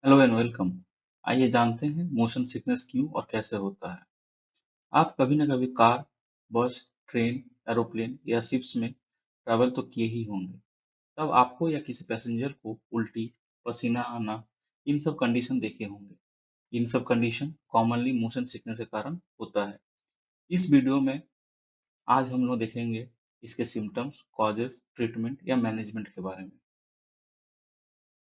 Hello and welcome. आइए जानते हैं मोशन सिकनेस क्यों और कैसे होता है। आप कभी न कभी कार, बस, ट्रेन, एरोप्लेन या शिप्स में ट्रैवल तो किए ही होंगे। तब आपको या किसी पैसेंजर को उल्टी, पसीना आना, इन सब कंडीशन देखे होंगे। इन सब कंडीशन कॉमनली मोशन सिकनेस के कारण होता है। इस वीडियो में आज हम लोग देखेंगे इसके सिम्टम्स, कॉजेस, ट्रीटमेंट या मैनेजमेंट के बारे में।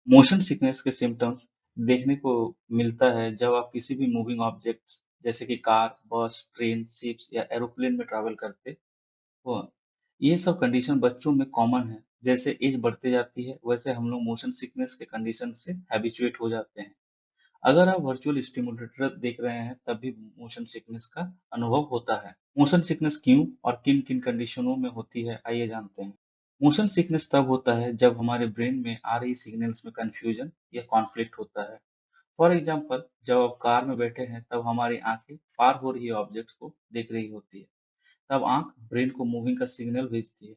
मोशन सिकनेस के सिम्टम्स देखने को मिलता है जब आप किसी भी मूविंग ऑब्जेक्ट्स जैसे कि कार, बस, ट्रेन, शिप्स या एरोप्लेन में ट्रैवल करते हो। ये सब कंडीशन बच्चों में कॉमन है। जैसे एज बढ़ती जाती है वैसे हम लोग मोशन सिकनेस के कंडीशन से हैबिचुएट हो जाते हैं। अगर आप वर्चुअल स्टिमुलेटर देख रहे हैं तब भी मोशन सिकनेस का अनुभव होता है। मोशन सिकनेस क्यों और किन किन कंडीशनों में होती है आइए जानते हैं। मोशन सिकनेस तब होता है जब हमारे ब्रेन में आ रही सिग्नल्स में कंफ्यूजन या कॉन्फ्लिक्ट होता है। फॉर एग्जाम्पल, जब आप कार में बैठे हैं तब हमारी आंखें पार हो रही ऑब्जेक्ट्स को देख रही होती है। तब आंख ब्रेन को मूविंग का सिग्नल भेजती है।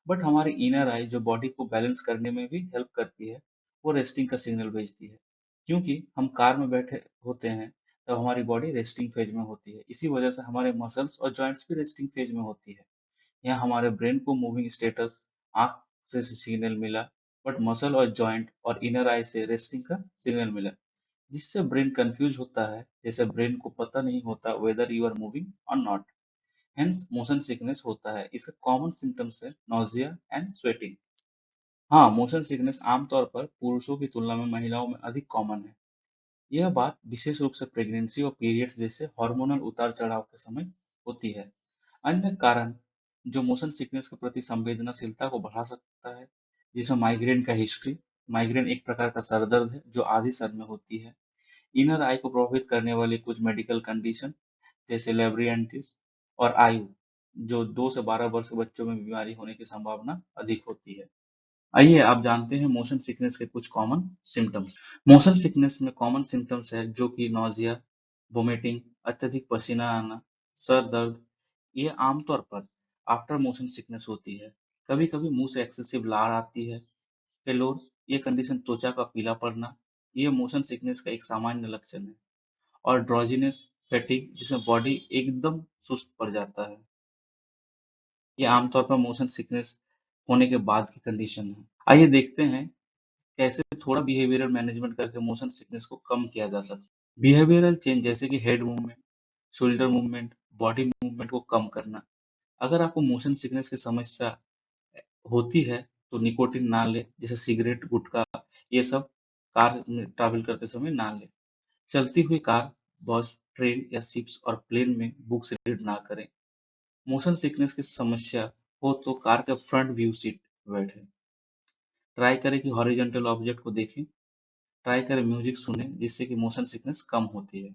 बट हमारी इनर आई जो बॉडी को बैलेंस करने में भी हेल्प करती है, वो रेस्टिंग का सिग्नल भेजती है। क्योंकि हम कार में बैठे होते हैं तब हमारी बॉडी रेस्टिंग फेज में होती है। इसी वजह से हमारे मसल्स और जॉइंट्स भी रेस्टिंग फेज में होती है। यहाँ हमारे ब्रेन को मूविंग स्टेटस आंख से सिग्नल मिला, बट मसल और जॉइंट और इनर आई से रेस्टिंग का सिग्नल मिला, जिससे ब्रेन कंफ्यूज होता है। जैसे ब्रेन को पता नहीं होता वेदर यू आर मूविंग और नॉट। हेंस मोशन सिकनेस होता है। इसका कॉमन सिम्टम्स है नोजिया एंड स्वेटिंग। हाँ, मोशन सिकनेस आमतौर पर पुरुषों की तुलना में महिलाओं में अधिक कॉमन है। यह बात विशेष रूप से प्रेगनेंसी और पीरियड्स जैसे हार्मोनल उतार चढ़ाव के समय होती है। अन्य कारण जो मोशन सिकनेस के प्रति संवेदनशीलता को बढ़ा सकता है, जिसमें माइग्रेन का हिस्ट्री। माइग्रेन एक प्रकार का सर दर्द है जो आधी सर में होती है। इनर आई को प्रभावित करने वाली कुछ मेडिकल कंडीशन जैसे लेब्रियंटिस और आयु, जो 2 से 12 वर्ष के बच्चों में बीमारी होने की संभावना अधिक होती है। आइए आप जानते हैं मोशन सिकनेस के कुछ कॉमन सिम्टम्स। मोशन सिकनेस में कॉमन सिम्टम्स है जो कि नोजिया, वोमिटिंग, अत्यधिक पसीना आना, सर दर्द। ये आमतौर पर आफ्टर मोशन सिकनेस होती है। कभी कभी मुंह से एक्सेसिव लार आती है। पेलोर, ये कंडीशन त्वचा का पीला पड़ना, ये मोशन सिकनेस का एक सामान्य लक्षण है। और ड्रोजीनेस, फैटिग, जिसमें बॉडी एकदम सुस्त पड़ जाता है, ये आमतौर पर मोशन सिकनेस होने के बाद की कंडीशन है। आइए देखते हैं कैसे थोड़ा बिहेवियरल मैनेजमेंट करके मोशन सिकनेस को कम किया जा सकता है। बिहेवियरल चेंज जैसे कि head movement, shoulder movement, body movement को कम करना। अगर आपको मोशन सिकनेस की समस्या होती है तो निकोटिन ना लें, जैसे सिगरेट, गुटखा, ये सब कार में ट्रैवल करते समय ना लें। चलती हुई कार, बस, ट्रेन या शिप्स और प्लेन में बुक्स रीड ना करें। मोशन सिकनेस की समस्या हो तो कार के फ्रंट व्यू सीट पे बैठें। ट्राई करें कि हॉरिजॉन्टल ऑब्जेक्ट को देखें। ट्राई करें म्यूजिक सुने, जिससे कि मोशन सिकनेस कम होती है।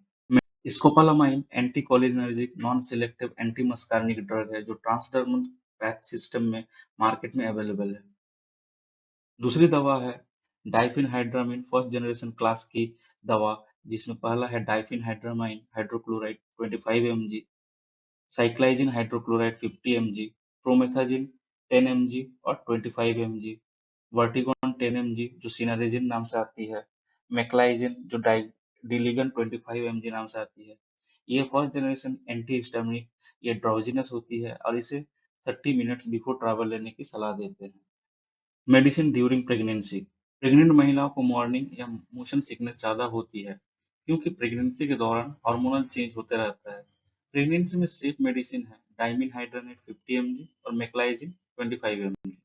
Scopolamine anticholinergic non selective anti muscarinic drug है जो ट्रांसडर्मल पैथ सिस्टम में मार्केट में अवेलेबल है। दूसरी दवा है डाइफिनहाइड्रामाइन, फर्स्ट जनरेशन क्लास की दवा, जिसमें पहला है diphenhydramine hydrochloride 25 mg, cyclizine hydrochloride 50 mg, promethazine 10 mg और 25 mg, वर्टिगोन 10 mg जो सिनारेजिन नाम से आती है, मेक्लाइजिन जो डिलीगन 25 mg नाम से आती है। ये फर्स्ट जनरेशन एंटी हिस्टामिनिक, ये ड्राउजीनेस होती है और इसे 30 मिनट्स बिफोर ट्रैवल लेने की सलाह देते हैं। Medicine during pregnancy. प्रेग्नेंट महिलाओं को मॉर्निंग या मोशन सिकनेस ज्यादा होती है क्योंकि प्रेगनेंसी के दौरान हार्मोनल चेंज होते रहता है। प्रेगनेंसी में सेफ मेडिसिन है डाइमिन हाइड्रोनेट 50 mg और मेक्लाइजिन 25 mg।